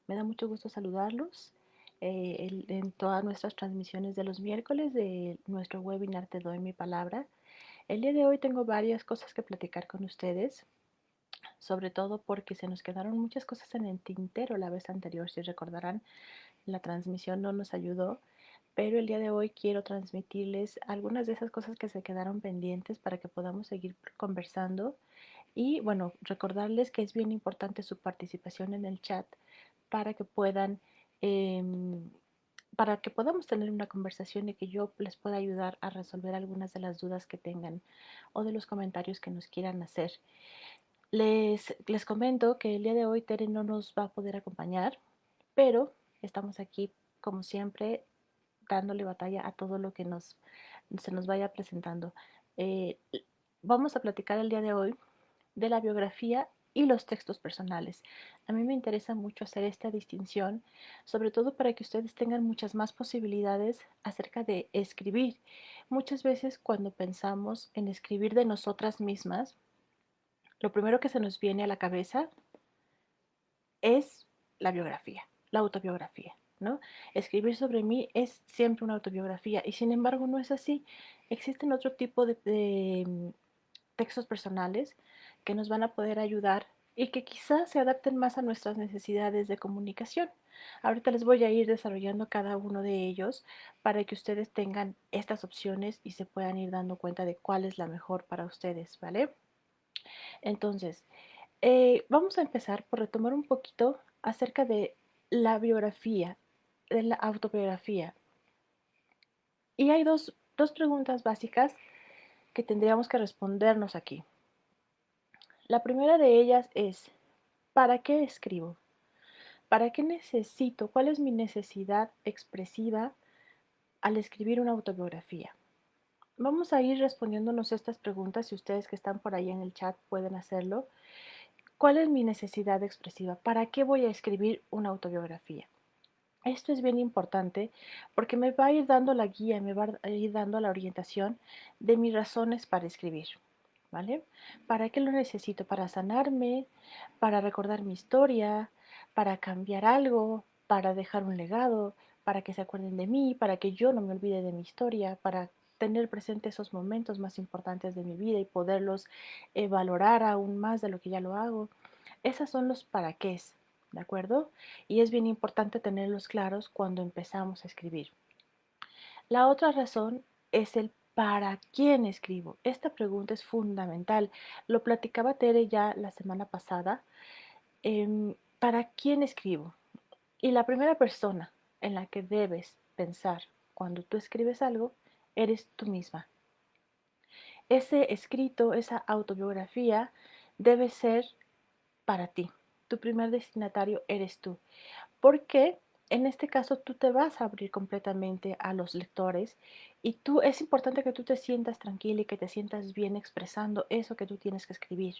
Me da mucho gusto saludarlos en todas nuestras transmisiones de los miércoles de nuestro webinar Te doy mi palabra. El día de hoy tengo varias cosas que platicar con ustedes, sobre todo porque se nos quedaron muchas cosas en el tintero la vez anterior. Si recordarán, la transmisión no nos ayudó, pero el día de hoy quiero transmitirles algunas de esas cosas que se quedaron pendientes para que podamos seguir conversando. Y bueno, recordarles que es bien importante su participación en el chat para que puedan, em, para que podamos tener una conversación y que yo les pueda ayudar a resolver algunas de las dudas que tengan o de los comentarios que nos quieran hacer. Les comento que el día de hoy Tere no nos va a poder acompañar, pero estamos aquí como siempre dándole batalla a todo lo que se nos vaya presentando. Eh, Vamos a platicar el día de hoy de la biografía y los textos personales. A mí me interesa mucho hacer esta distinción, sobre todo para que ustedes tengan muchas más posibilidades acerca de escribir. Muchas veces cuando pensamos en escribir de nosotras mismas, lo primero que se nos viene a la cabeza es la biografía, la autobiografía, ¿no? Escribir sobre mí es siempre una autobiografía y sin embargo no es así. Existen otro tipo de textos personales que nos van a poder ayudar y que quizás se adapten más a nuestras necesidades de comunicación. Ahorita les voy a ir desarrollando cada uno de ellos para que ustedes tengan estas opciones y se puedan ir dando cuenta de cuál es la mejor para ustedes, ¿vale? Entonces, vamos a empezar por retomar un poquito acerca de la biografía, de la autobiografía. Y hay dos preguntas básicas que tendríamos que respondernos aquí. La primera de ellas es, ¿para qué escribo? ¿Para qué necesito? ¿Cuál es mi necesidad expresiva al escribir una autobiografía? Vamos a ir respondiéndonos estas preguntas si ustedes que están por ahí en el chat pueden hacerlo. ¿Cuál es mi necesidad expresiva? ¿Para qué voy a escribir una autobiografía? Esto es bien importante porque me va a ir dando la guía, me va a ir dando la orientación de mis razones para escribir, ¿vale? ¿Para qué lo necesito? Para sanarme, para recordar mi historia, para cambiar algo, para dejar un legado, para que se acuerden de mí, para que yo no me olvide de mi historia, para tener presente esos momentos más importantes de mi vida y poderlos valorar aún más de lo que ya lo hago. Esos son los para qué, ¿de acuerdo? Y es bien importante tenerlos claros cuando empezamos a escribir. La otra razón es el para quién escribo. Esta pregunta es fundamental. Lo platicaba Tere ya la semana pasada. ¿Para quién escribo? Y la primera persona en la que debes pensar cuando tú escribes algo eres tú misma. Ese escrito, esa autobiografía debe ser para ti. Tu primer destinatario eres tú. Porque en este caso tú te vas a abrir completamente a los lectores y tú es importante que tú te sientas tranquila y que te sientas bien expresando eso que tú tienes que escribir.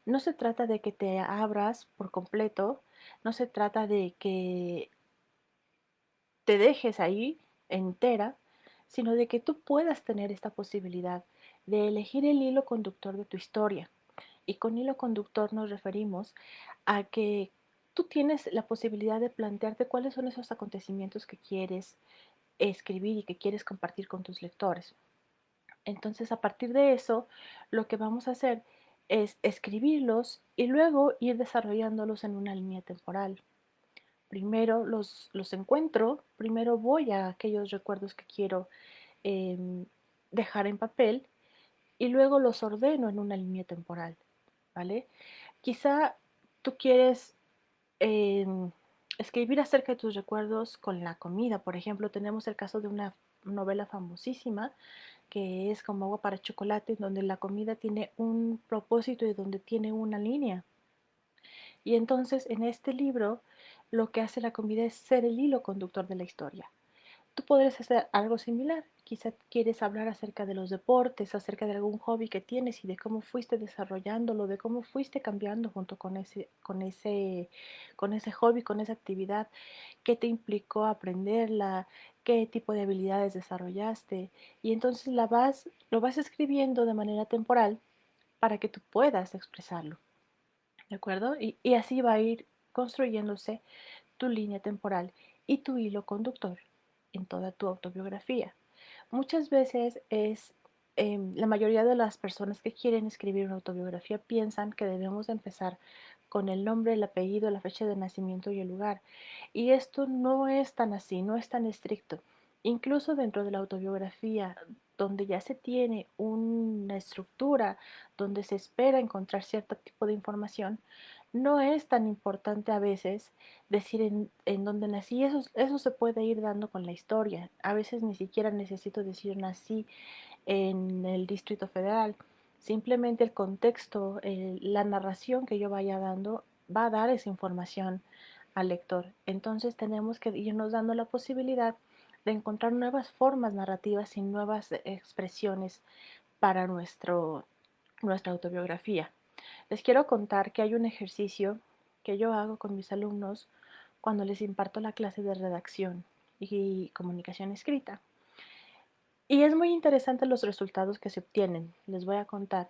No se trata de que te abras por completo, no se trata de que te dejes ahí entera, sino de que tú puedas tener esta posibilidad de elegir el hilo conductor de tu historia. Y con hilo conductor nos referimos a que tú tienes la posibilidad de plantearte cuáles son esos acontecimientos que quieres escribir y que quieres compartir con tus lectores. Entonces, a partir de eso, lo que vamos a hacer es escribirlos y luego ir desarrollándolos en una línea temporal. Primero los encuentro, primero voy a aquellos recuerdos que quiero eh, dejar en papel y luego los ordeno en una línea temporal, ¿vale? Quizá tú quieres eh, escribir acerca de tus recuerdos con la comida. Por ejemplo, tenemos el caso de una novela famosísima que es Como agua para chocolate, donde la comida tiene un propósito y donde tiene una línea. Y entonces en este libro lo que hace la comida es ser el hilo conductor de la historia. Tú podrías hacer algo similar. Quizá quieres hablar acerca de los deportes, acerca de algún hobby que tienes y de cómo fuiste desarrollándolo, de cómo fuiste cambiando junto con ese hobby, con esa actividad, qué te implicó aprenderla, qué tipo de habilidades desarrollaste. Y entonces lo vas escribiendo de manera temporal para que tú puedas expresarlo. ¿De acuerdo? Y así va a ir construyéndose tu línea temporal y tu hilo conductor en toda tu autobiografía. Muchas veces la mayoría de las personas que quieren escribir una autobiografía piensan que debemos empezar con el nombre, el apellido, la fecha de nacimiento y el lugar. Y esto no es tan así, no es tan estricto. Incluso dentro de la autobiografía, donde ya se tiene una estructura, donde se espera encontrar cierto tipo de información, no es tan importante a veces decir en dónde nací. Eso se puede ir dando con la historia. A veces ni siquiera necesito decir nací en el Distrito Federal. Simplemente el contexto, la narración que yo vaya dando va a dar esa información al lector. Entonces tenemos que irnos dando la posibilidad de encontrar nuevas formas narrativas y nuevas expresiones para nuestra autobiografía. Les quiero contar que hay un ejercicio que yo hago con mis alumnos cuando les imparto la clase de redacción y comunicación escrita. Y es muy interesante los resultados que se obtienen. Les voy a contar.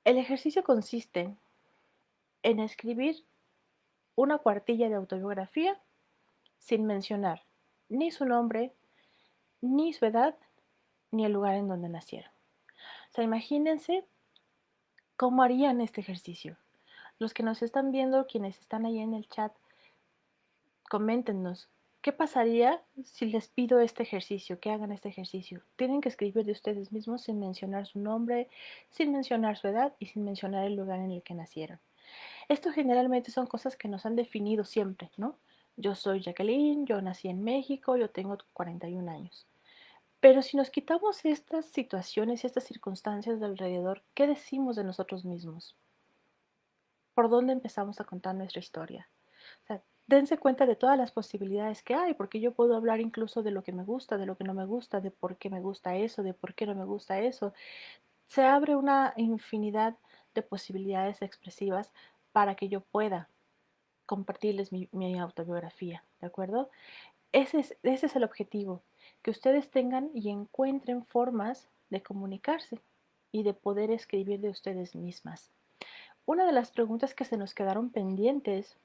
El ejercicio consiste en escribir una cuartilla de autobiografía sin mencionar ni su nombre, ni su edad, ni el lugar en donde nacieron. O sea, imagínense cómo harían este ejercicio. Los que nos están viendo, quienes están ahí en el chat, coméntenos, ¿qué pasaría si les pido este ejercicio, que hagan este ejercicio? Tienen que escribir de ustedes mismos sin mencionar su nombre, sin mencionar su edad y sin mencionar el lugar en el que nacieron. Esto generalmente son cosas que nos han definido siempre, ¿no? Yo soy Jacqueline, yo nací en México, yo tengo 41 años. Pero si nos quitamos estas situaciones, estas circunstancias de alrededor, ¿qué decimos de nosotros mismos? ¿Por dónde empezamos a contar nuestra historia? O sea, dense cuenta de todas las posibilidades que hay, porque yo puedo hablar incluso de lo que me gusta, de lo que no me gusta, de por qué me gusta eso, de por qué no me gusta eso. Se abre una infinidad de posibilidades expresivas para que yo pueda compartirles mi autobiografía, ¿de acuerdo? Ese es el objetivo, que ustedes tengan y encuentren formas de comunicarse y de poder escribir de ustedes mismas. Una de las preguntas que se nos quedaron pendientes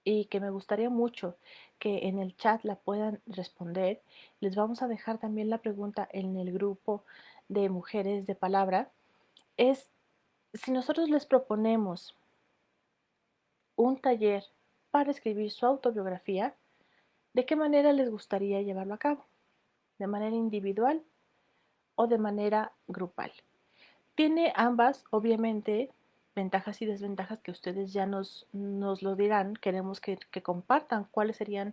y que me gustaría mucho que en el chat la puedan responder. Les vamos a dejar también la pregunta en el grupo de mujeres de palabra. Es si nosotros les proponemos un taller para escribir su autobiografía, ¿de qué manera les gustaría llevarlo a cabo? ¿De manera individual o de manera grupal? Tiene ambas, obviamente, ventajas y desventajas que ustedes ya nos lo dirán. Queremos que compartan cuáles serían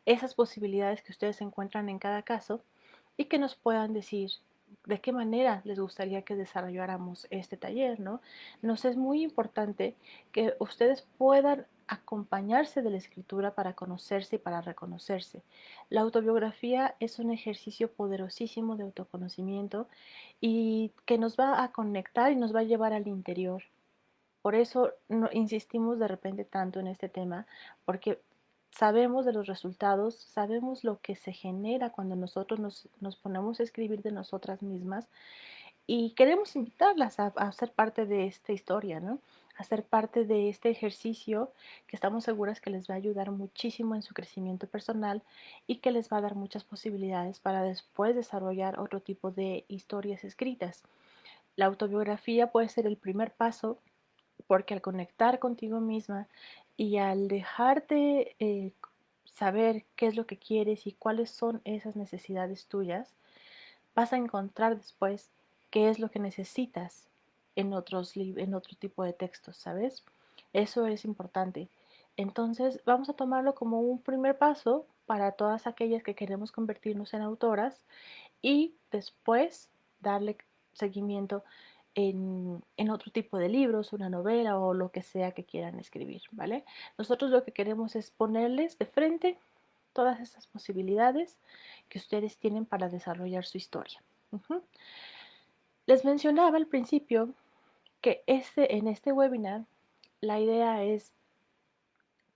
esas posibilidades que ustedes encuentran en cada caso y que nos puedan decir de qué manera les gustaría que desarrolláramos este taller, ¿no? Nos es muy importante que ustedes puedan acompañarse de la escritura para conocerse y para reconocerse. La autobiografía es un ejercicio poderosísimo de autoconocimiento y que nos va a conectar y nos va a llevar al interior. Por eso insistimos de repente tanto en este tema, porque sabemos de los resultados, sabemos lo que se genera cuando nosotros nos ponemos a escribir de nosotras mismas y queremos invitarlas a ser parte de esta historia, ¿no? A ser parte de este ejercicio que estamos seguras que les va a ayudar muchísimo en su crecimiento personal y que les va a dar muchas posibilidades para después desarrollar otro tipo de historias escritas. La autobiografía puede ser el primer paso porque al conectar contigo misma y al dejarte saber qué es lo que quieres y cuáles son esas necesidades tuyas, vas a encontrar después qué es lo que necesitas en otro tipo de textos, ¿sabes? Eso es importante. Entonces, vamos a tomarlo como un primer paso para todas aquellas que queremos convertirnos en autoras y después darle seguimiento en otro tipo de libros, una novela o lo que sea que quieran escribir, ¿vale? Nosotros lo que queremos es ponerles de frente todas esas posibilidades que ustedes tienen para desarrollar su historia. Ujú. Les mencionaba al principio que en este webinar la idea es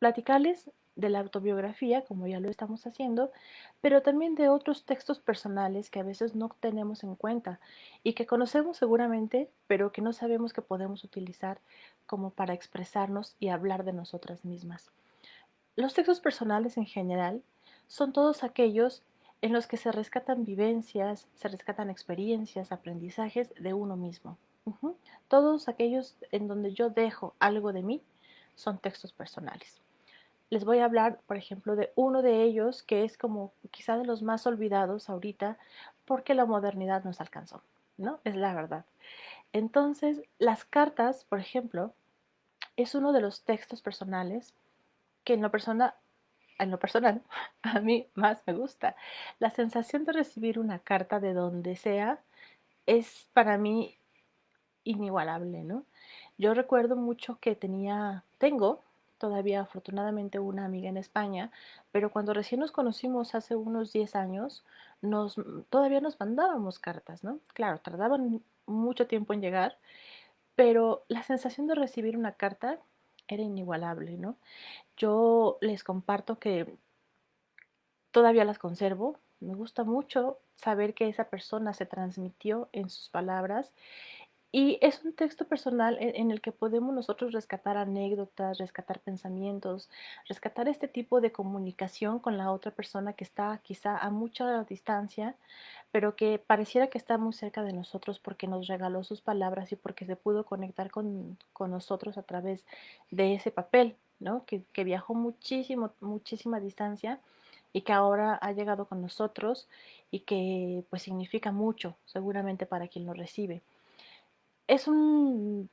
platicarles de la autobiografía, como ya lo estamos haciendo, pero también de otros textos personales que a veces no tenemos en cuenta y que conocemos seguramente, pero que no sabemos que podemos utilizar como para expresarnos y hablar de nosotras mismas. Los textos personales en general son todos aquellos en los que se rescatan vivencias, se rescatan experiencias, aprendizajes de uno mismo. Ujú. Todos aquellos en donde yo dejo algo de mí son textos personales. Les voy a hablar, por ejemplo, de uno de ellos que es como quizá de los más olvidados ahorita porque la modernidad nos alcanzó, ¿no? Es la verdad. Entonces, las cartas, por ejemplo, es uno de los textos personales que en lo personal, a mí más me gusta. La sensación de recibir una carta de donde sea es para mí inigualable, ¿no? Yo recuerdo mucho que tengo todavía afortunadamente una amiga en España, pero cuando recién nos conocimos hace unos 10 años, todavía nos mandábamos cartas, ¿no? Claro, tardaban mucho tiempo en llegar, pero la sensación de recibir una carta era inigualable, ¿no? Yo les comparto que todavía las conservo. Me gusta mucho saber que esa persona se transmitió en sus palabras y es un texto personal en el que podemos nosotros rescatar anécdotas, rescatar pensamientos, rescatar este tipo de comunicación con la otra persona que está quizá a mucha distancia, pero que pareciera que está muy cerca de nosotros porque nos regaló sus palabras y porque se pudo conectar con nosotros a través de ese papel, ¿no? Que viajó muchísimo, muchísima distancia y que ahora ha llegado con nosotros y que pues significa mucho seguramente para quien lo recibe. Es una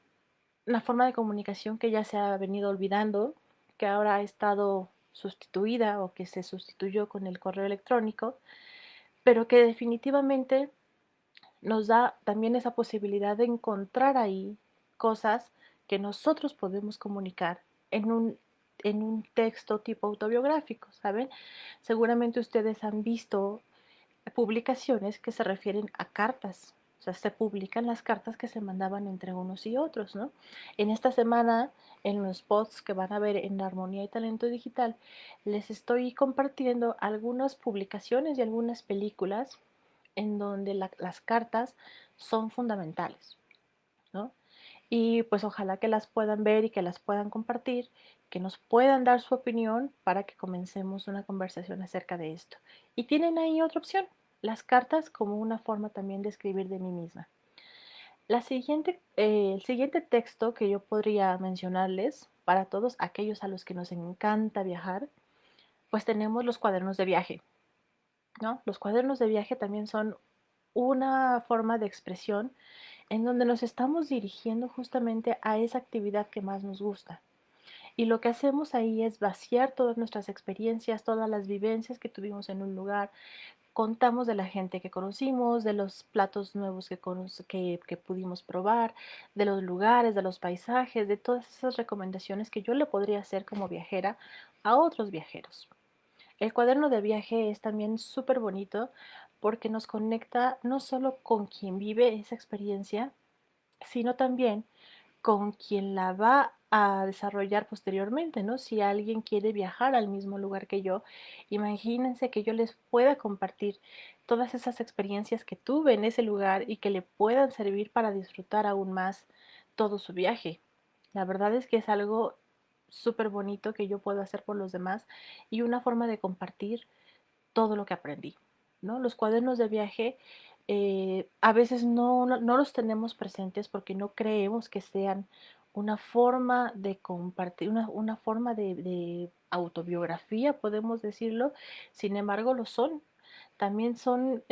forma de comunicación que ya se ha venido olvidando, que ahora ha estado sustituida o que se sustituyó con el correo electrónico, pero que definitivamente nos da también esa posibilidad de encontrar ahí cosas que nosotros podemos comunicar en un texto tipo autobiográfico, ¿saben? Seguramente ustedes han visto publicaciones que se refieren a cartas. O sea, se publican las cartas que se mandaban entre unos y otros, ¿no? En esta semana, en los posts que van a ver en Armonía y Talento Digital, les estoy compartiendo algunas publicaciones y algunas películas en donde las cartas son fundamentales, ¿no? Y pues ojalá que las puedan ver y que las puedan compartir, que nos puedan dar su opinión para que comencemos una conversación acerca de esto. Y tienen ahí otra opción, las cartas como una forma también de escribir de mí misma. El siguiente texto que yo podría mencionarles para todos aquellos a los que nos encanta viajar, pues tenemos los cuadernos de viaje, ¿no? Los cuadernos de viaje también son una forma de expresión en donde nos estamos dirigiendo justamente a esa actividad que más nos gusta. Y lo que hacemos ahí es vaciar todas nuestras experiencias, todas las vivencias que tuvimos en un lugar. Contamos de la gente que conocimos, de los platos nuevos que pudimos probar, de los lugares, de los paisajes, de todas esas recomendaciones que yo le podría hacer como viajera a otros viajeros. El cuaderno de viaje es también súper bonito porque nos conecta no solo con quien vive esa experiencia, sino también con quien la va a desarrollar posteriormente, ¿no? Si alguien quiere viajar al mismo lugar que yo, imagínense que yo les pueda compartir todas esas experiencias que tuve en ese lugar y que le puedan servir para disfrutar aún más todo su viaje. La verdad es que es algo súper bonito que yo puedo hacer por los demás y una forma de compartir todo lo que aprendí, ¿no? Los cuadernos de viaje a veces no los tenemos presentes porque no creemos que sean una forma de compartir, una forma de autobiografía, podemos decirlo, sin embargo lo son. También son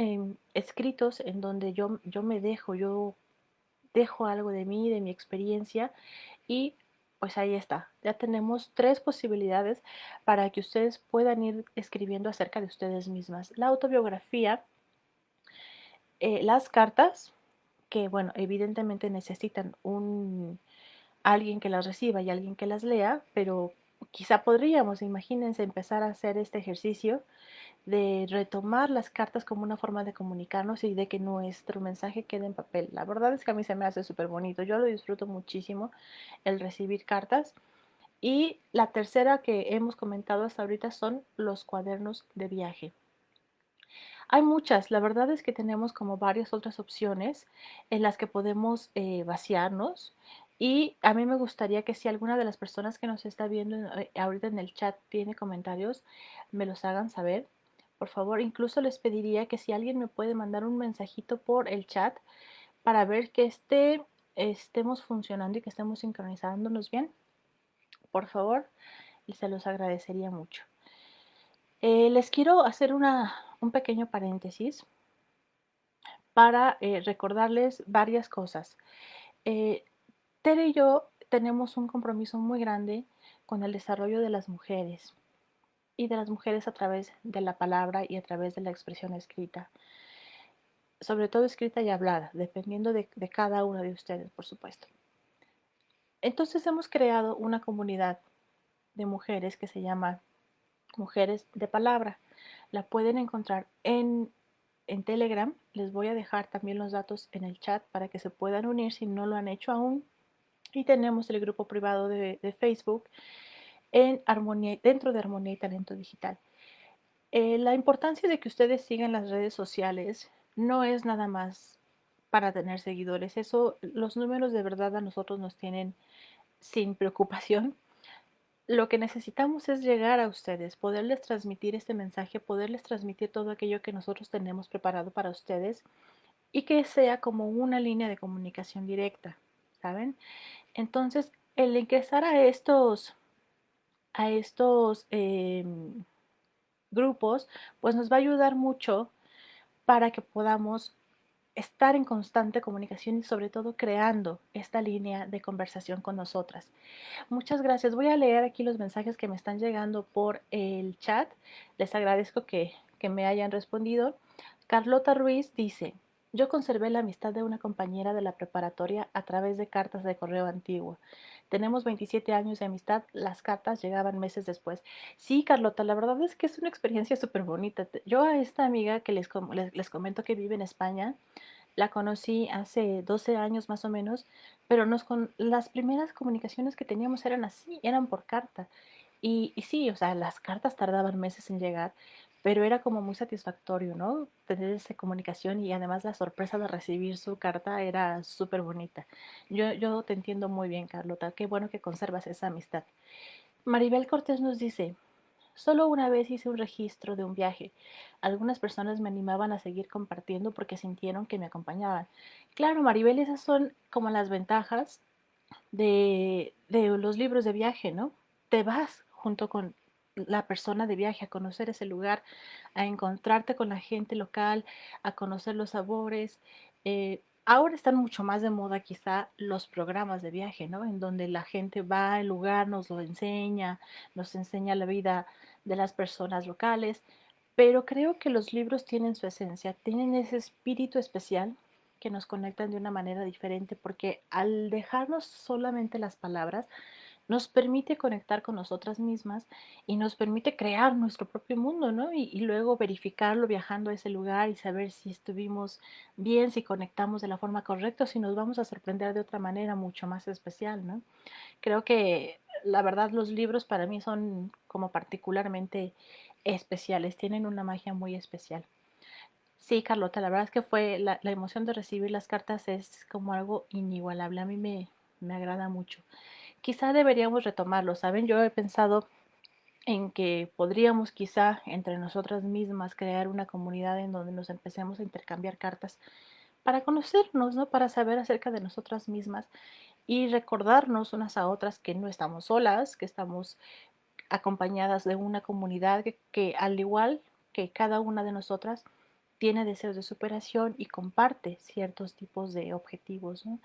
escritos en donde yo dejo algo de mí, de mi experiencia y pues ahí está. Ya tenemos tres posibilidades para que ustedes puedan ir escribiendo acerca de ustedes mismas. La autobiografía, las cartas, que bueno, evidentemente necesitan alguien que las reciba y alguien que las lea, pero quizá podríamos, imagínense, empezar a hacer este ejercicio de retomar las cartas como una forma de comunicarnos y de que nuestro mensaje quede en papel. La verdad es que a mí se me hace súper bonito. Yo lo disfruto muchísimo el recibir cartas Y la tercera que hemos comentado hasta ahorita son los cuadernos de viaje. Hay muchas, la verdad es que tenemos como varias otras opciones en las que podemos vaciarnos y a mí me gustaría que si alguna de las personas que nos está viendo ahorita en el chat tiene comentarios, me los hagan saber. Por favor, incluso les pediría que si alguien me puede mandar un mensajito por el chat para ver que estemos funcionando y que estemos sincronizándonos bien, por favor, se los agradecería mucho. Les quiero hacer un pequeño paréntesis para recordarles varias cosas. Eh, Tere y yo tenemos un compromiso muy grande con el desarrollo de las mujeres y de las mujeres a través de la palabra y a través de la expresión escrita, sobre todo escrita y hablada, dependiendo de cada una de ustedes, por supuesto. Entonces hemos creado una comunidad de mujeres que se llama Mujeres de Palabra. La pueden encontrar en Telegram. Les voy a dejar también los datos en el chat para que se puedan unir si no lo han hecho aún. Y tenemos el grupo privado de Facebook en Armonía, dentro de Armonía y Talento Digital. La importancia de que ustedes sigan las redes sociales no es nada más para tener seguidores. Eso, los números de verdad a nosotros nos tienen sin preocupación. Lo que necesitamos es llegar a ustedes, poderles transmitir este mensaje, poderles transmitir todo aquello que nosotros tenemos preparado para ustedes y que sea como una línea de comunicación directa, ¿saben? Entonces, el ingresar a estos grupos, pues nos va a ayudar mucho para que podamos estar en constante comunicación y sobre todo creando esta línea de conversación con nosotras. Muchas gracias. Voy a leer aquí los mensajes que me están llegando por el chat. Les agradezco que me hayan respondido. Carlota Ruiz dice, yo conservé la amistad de una compañera de la preparatoria a través de cartas de correo antiguo. Tenemos 27 años de amistad, las cartas llegaban meses después. Sí, Carlota, la verdad es que es una experiencia súper bonita. Yo a esta amiga que les comento que vive en España, la conocí hace 12 años más o menos, pero las primeras comunicaciones que teníamos eran así, eran por carta. Y sí, o sea, las cartas tardaban meses en llegar, pero era como muy satisfactorio, ¿no? Tener esa comunicación y además la sorpresa de recibir su carta era súper bonita. Yo te entiendo muy bien, Carlota. Qué bueno que conservas esa amistad. Maribel Cortés nos dice, solo una vez hice un registro de un viaje. Algunas personas me animaban a seguir compartiendo porque sintieron que me acompañaban. Claro, Maribel, esas son como las ventajas de los libros de viaje, ¿no? Te vas junto con la persona de viaje a conocer ese lugar, a encontrarte con la gente local, a conocer los sabores. Ahora están mucho más de moda quizá los programas de viaje, ¿no? En donde la gente va al lugar, nos enseña la vida de las personas locales, pero creo que los libros tienen su esencia, tienen ese espíritu especial que nos conectan de una manera diferente, porque al dejarnos solamente las palabras, nos permite conectar con nosotras mismas y nos permite crear nuestro propio mundo, ¿no? Y luego verificarlo viajando a ese lugar y saber si estuvimos bien, si conectamos de la forma correcta o si nos vamos a sorprender de otra manera mucho más especial, ¿no? Creo que la verdad los libros para mí son como particularmente especiales, tienen una magia muy especial. Sí, Carlota, la verdad es que fue la emoción de recibir las cartas es como algo inigualable. A mí me agrada mucho. Quizá deberíamos retomarlo, ¿saben? Yo he pensado en que podríamos quizá entre nosotras mismas crear una comunidad en donde nos empecemos a intercambiar cartas para conocernos, ¿no? Para saber acerca de nosotras mismas y recordarnos unas a otras que no estamos solas, que estamos acompañadas de una comunidad que al igual que cada una de nosotras tiene deseos de superación y comparte ciertos tipos de objetivos, ¿no?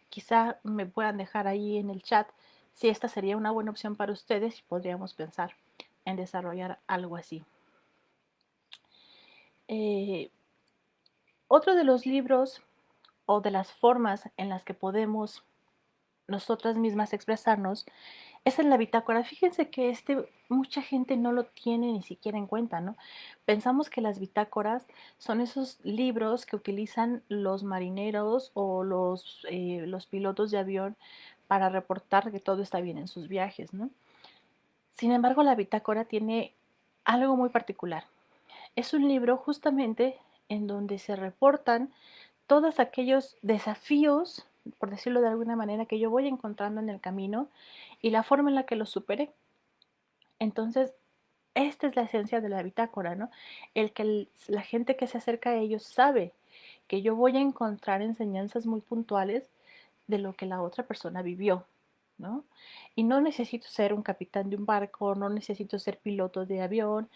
Quizá me puedan dejar ahí en el chat si esta sería una buena opción para ustedes y podríamos pensar en desarrollar algo así. Eh, Otro de los libros o de las formas en las que podemos nosotras mismas expresarnos es en la bitácora. Fíjense que mucha gente no lo tiene ni siquiera en cuenta, ¿no? Pensamos que las bitácoras son esos libros que utilizan los marineros o los pilotos de avión para reportar que todo está bien en sus viajes, ¿no? Sin embargo, la bitácora tiene algo muy particular. Es un libro justamente en donde se reportan todos aquellos desafíos, por decirlo de alguna manera, que yo voy encontrando en el camino y la forma en la que los superé. Entonces, esta es la esencia de la bitácora, ¿no? El que la gente que se acerca a ellos sabe que yo voy a encontrar enseñanzas muy puntuales de lo que la otra persona vivió, ¿no? Y no necesito ser un capitán de un barco, no necesito ser piloto de avión.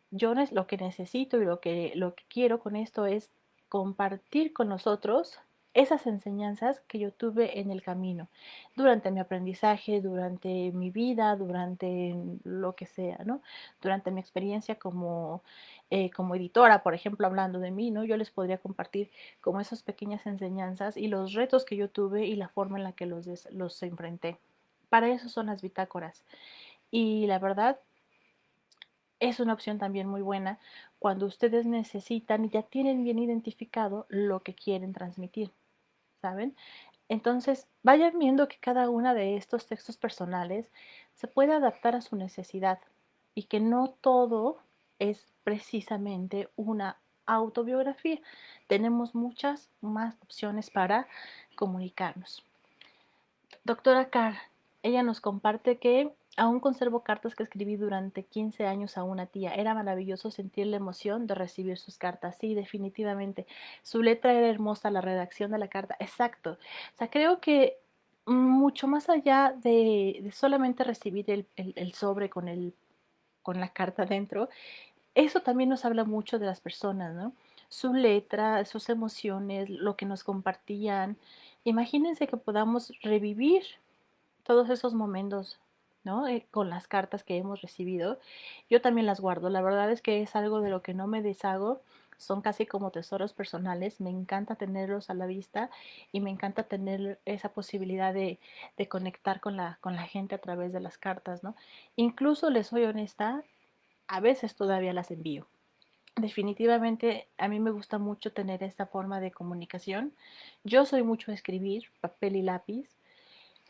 Yo lo que necesito y lo que quiero con esto es compartir con nosotros esas enseñanzas que yo tuve en el camino, durante mi aprendizaje, durante mi vida, durante lo que sea, ¿no? Durante mi experiencia como editora, por ejemplo, hablando de mí, ¿no? Yo les podría compartir como esas pequeñas enseñanzas y los retos que yo tuve y la forma en la que los enfrenté. Para eso son las bitácoras. Y la verdad, es una opción también muy buena cuando ustedes necesitan y ya tienen bien identificado lo que quieren transmitir, ¿saben? Entonces, vayan viendo que cada uno de estos textos personales se puede adaptar a su necesidad y que no todo es precisamente una autobiografía. Tenemos muchas más opciones para comunicarnos. Doctora Carr, ella nos comparte que aún conservo cartas que escribí durante 15 años a una tía. Era maravilloso sentir la emoción de recibir sus cartas. Sí, definitivamente. Su letra era hermosa, la redacción de la carta. Exacto. O sea, creo que mucho más allá de solamente recibir el sobre con la carta dentro, eso también nos habla mucho de las personas, ¿no? Su letra, sus emociones, lo que nos compartían. Imagínense que podamos revivir todos esos momentos, ¿no? Con las cartas que hemos recibido. Yo también las guardo. La verdad es que es algo de lo que no me deshago. Son casi como tesoros personales. Me encanta tenerlos a la vista y me encanta tener esa posibilidad de conectar con la gente a través de las cartas, ¿no? Incluso les soy honesta, a veces todavía las envío. Definitivamente a mí me gusta mucho tener esta forma de comunicación. Yo soy mucho de escribir, papel y lápiz,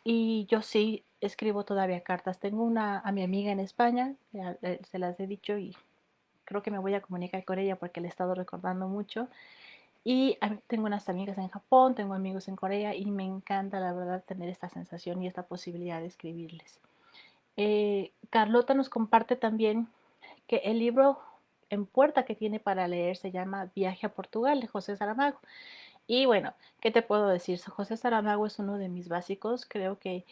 y yo sí escribo todavía cartas. Tengo una a mi amiga en España, se las he dicho y creo que me voy a comunicar con ella porque le he estado recordando mucho. Y tengo unas amigas en Japón, tengo amigos en Corea y me encanta la verdad tener esta sensación y esta posibilidad de escribirles. Carlota nos comparte también que el libro en puerta que tiene para leer se llama Viaje a Portugal de José Saramago. Y bueno, ¿qué te puedo decir? José Saramago es uno de mis básicos. Creo que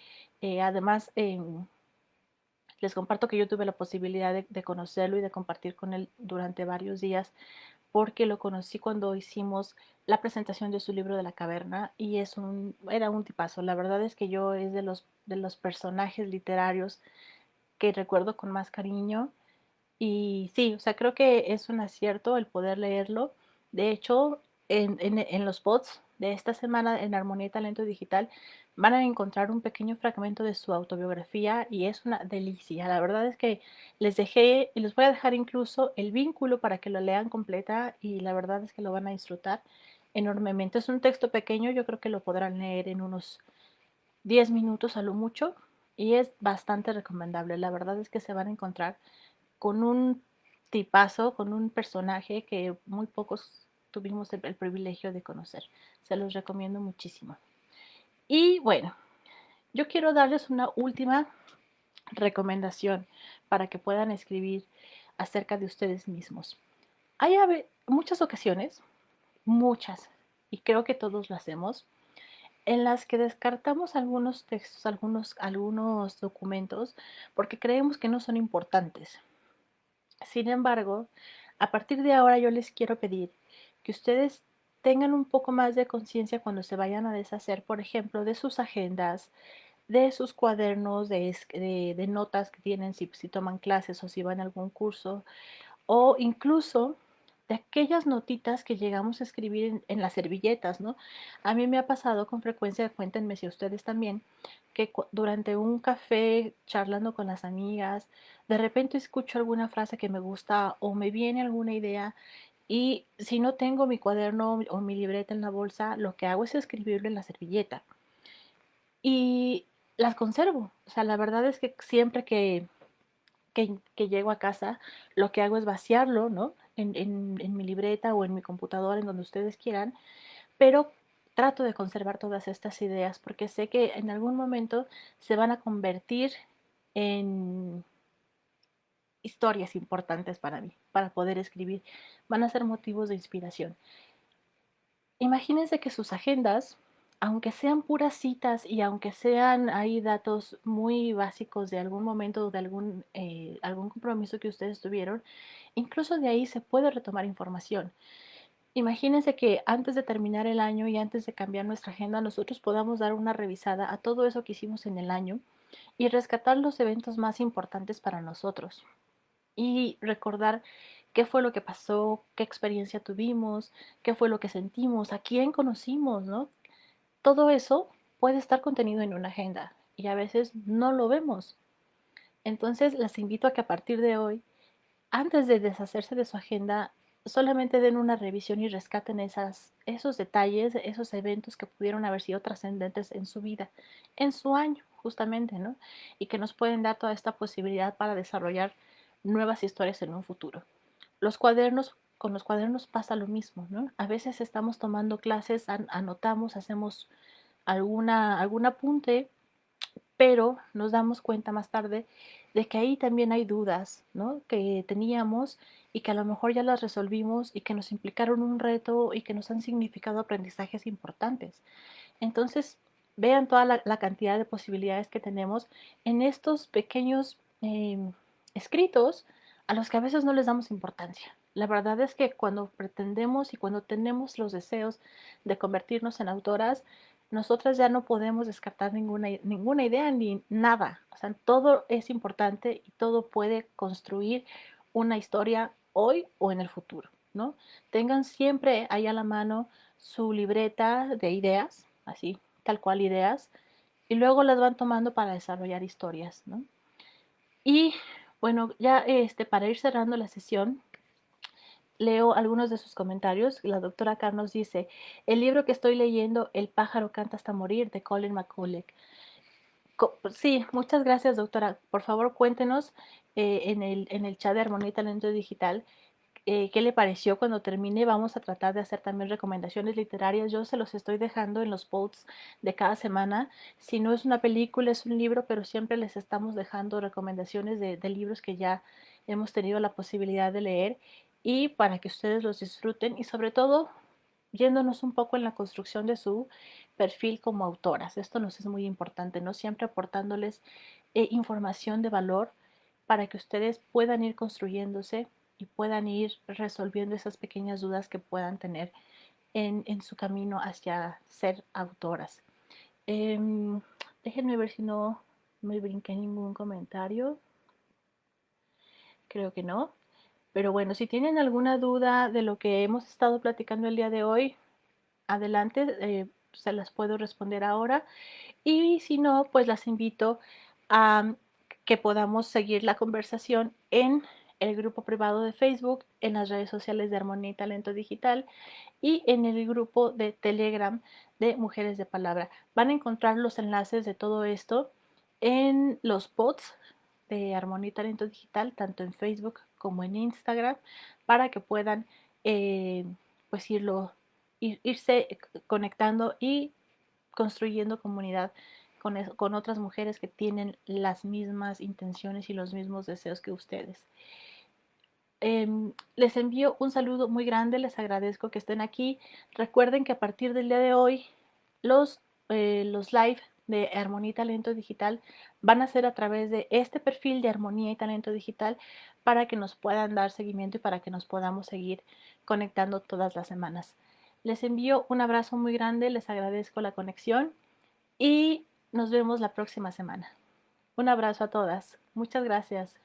además les comparto que yo tuve la posibilidad de conocerlo y de compartir con él durante varios días porque lo conocí cuando hicimos la presentación de su libro de la caverna y era un tipazo. La verdad es que yo es de los personajes literarios que recuerdo con más cariño y sí, o sea, creo que es un acierto el poder leerlo. De hecho, en los pods de esta semana en Armonía y Talento Digital van a encontrar un pequeño fragmento de su autobiografía y es una delicia. La verdad es que les dejé y les voy a dejar incluso el vínculo para que lo lean completa y la verdad es que lo van a disfrutar enormemente. Es un texto pequeño, yo creo que lo podrán leer en unos 10 minutos a lo mucho y es bastante recomendable. La verdad es que se van a encontrar con un tipazo, con un personaje que muy pocos tuvimos el privilegio de conocer. Se los recomiendo muchísimo. Y bueno, yo quiero darles una última recomendación para que puedan escribir acerca de ustedes mismos. Hay muchas ocasiones, muchas, y creo que todos lo hacemos, en las que descartamos algunos textos, algunos documentos, porque creemos que no son importantes. Sin embargo, a partir de ahora yo les quiero pedir que ustedes tengan un poco más de conciencia cuando se vayan a deshacer, por ejemplo, de sus agendas, de sus cuadernos, de notas que tienen si toman clases o si van a algún curso, o incluso de aquellas notitas que llegamos a escribir en las servilletas, ¿no? A mí me ha pasado con frecuencia, cuéntenme si ustedes también, que durante un café charlando con las amigas, de repente escucho alguna frase que me gusta o me viene alguna idea y si no tengo mi cuaderno o mi libreta en la bolsa, lo que hago es escribirlo en la servilleta. y las conservo. O sea, la verdad es que siempre que llego a casa, lo que hago es vaciarlo, ¿no? En mi libreta o en mi computadora, en donde ustedes quieran, pero trato de conservar todas estas ideas porque sé que en algún momento se van a convertir en historias importantes para mí, para poder escribir. Van a ser motivos de inspiración. Imagínense que sus agendas, aunque sean puras citas y aunque sean ahí datos muy básicos de algún momento o de algún compromiso que ustedes tuvieron, incluso de ahí se puede retomar información. Imagínense que antes de terminar el año y antes de cambiar nuestra agenda, nosotros podamos dar una revisada a todo eso que hicimos en el año y rescatar los eventos más importantes para nosotros y recordar qué fue lo que pasó, qué experiencia tuvimos, qué fue lo que sentimos, a quién conocimos, ¿no? Todo eso puede estar contenido en una agenda y a veces no lo vemos. Entonces, las invito a que a partir de hoy, antes de deshacerse de su agenda, solamente den una revisión y rescaten esos detalles, esos eventos que pudieron haber sido trascendentes en su vida, en su año, justamente, ¿no? Y que nos pueden dar toda esta posibilidad para desarrollar nuevas historias en un futuro. Con los cuadernos pasa lo mismo, ¿no? A veces estamos tomando clases, anotamos, hacemos algún apunte, pero nos damos cuenta más tarde de que ahí también hay dudas, ¿no? Que teníamos y que a lo mejor ya las resolvimos y que nos implicaron un reto y que nos han significado aprendizajes importantes. Entonces, vean toda la cantidad de posibilidades que tenemos en estos pequeños escritos a los que a veces no les damos importancia. La verdad es que cuando pretendemos y cuando tenemos los deseos de convertirnos en autoras, nosotras ya no podemos descartar ninguna idea ni nada. O sea, todo es importante y todo puede construir una historia hoy o en el futuro, ¿no? Tengan siempre ahí a la mano su libreta de ideas, así, tal cual ideas, y luego las van tomando para desarrollar historias, ¿no? Y bueno, ya para ir cerrando la sesión, leo algunos de sus comentarios. La doctora Carnos dice, el libro que estoy leyendo, El pájaro canta hasta morir, de Colin McCullough. Sí, muchas gracias, doctora. Por favor, cuéntenos en el chat de Armonía y Talento Digital qué le pareció cuando termine. Vamos a tratar de hacer también recomendaciones literarias. Yo se los estoy dejando en los posts de cada semana. Si no es una película, es un libro, pero siempre les estamos dejando recomendaciones de libros que ya hemos tenido la posibilidad de leer y para que ustedes los disfruten y sobre todo yéndonos un poco en la construcción de su perfil como autoras. Esto nos es muy importante, ¿no? Siempre aportándoles información de valor para que ustedes puedan ir construyéndose y puedan ir resolviendo esas pequeñas dudas que puedan tener en su camino hacia ser autoras. Em, Déjenme ver si no me brinqué ningún comentario. Creo que no. Pero bueno, si tienen alguna duda de lo que hemos estado platicando el día de hoy, adelante, se las puedo responder ahora. Y si no, pues las invito a que podamos seguir la conversación en el grupo privado de Facebook, en las redes sociales de Armonía y Talento Digital y en el grupo de Telegram de Mujeres de Palabra. Van a encontrar los enlaces de todo esto en los posts de Armonía y Talento Digital, tanto en Facebook como en Instagram, para que puedan pues irse conectando y construyendo comunidad con otras mujeres que tienen las mismas intenciones y los mismos deseos que ustedes. Les envío un saludo muy grande, les agradezco que estén aquí. Recuerden que a partir del día de hoy los live de Armonía y Talento Digital van a ser a través de este perfil de Armonía y Talento Digital para que nos puedan dar seguimiento y para que nos podamos seguir conectando todas las semanas. Les envío un abrazo muy grande, les agradezco la conexión y nos vemos la próxima semana. Un abrazo a todas. Muchas gracias.